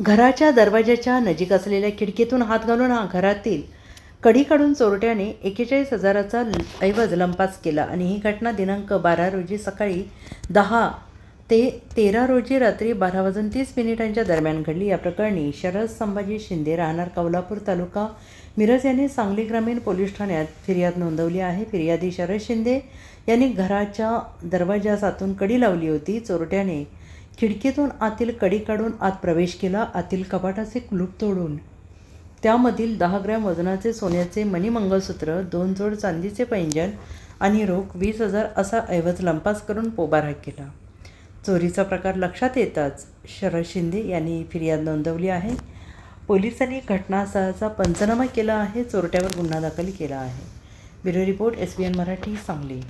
घराच्या दरवाजाच्या नजीक असलेल्या खिडकीतून हात घालून घरातील कडी काढून चोरट्याने 41,000चा ऐवज लंपास केला आणि ही घटना दिनांक 12 रोजी सकाळी 10 ते 13 रोजी रात्री 12:30 दरम्यान घडली. या प्रकरणी शरद संभाजी शिंदे राहणार कौलापूर तालुका मिरज यांनी सांगली ग्रामीण पोलीस ठाण्यात फिर्याद नोंदवली आहे. फिर्यादी शरद शिंदे यांनी घराच्या दरवाजास आतून कडी लावली होती. चोरट्याने खिडकीतून आतील कडी काढून आत प्रवेश केला. आतील कपाटाचे कुलूप तोडून त्यामधील 10 ग्रॅम वजनाचे सोन्याचे मणिमंगळसूत्र, 2 जोड चांदीचे पैंजण आणि रोख 20,000 असा ऐवज लंपास करून पोबारा केला. चोरीचा प्रकार लक्षात येताच शरद शिंदे यांनी फिर्याद नोंदवली आहे. पोलिसांनी घटनास्थळाचा पंचनामा केला आहे. चोरट्यावर गुन्हा दाखल केला आहे. Bureau report SBN Marathi, Sangli.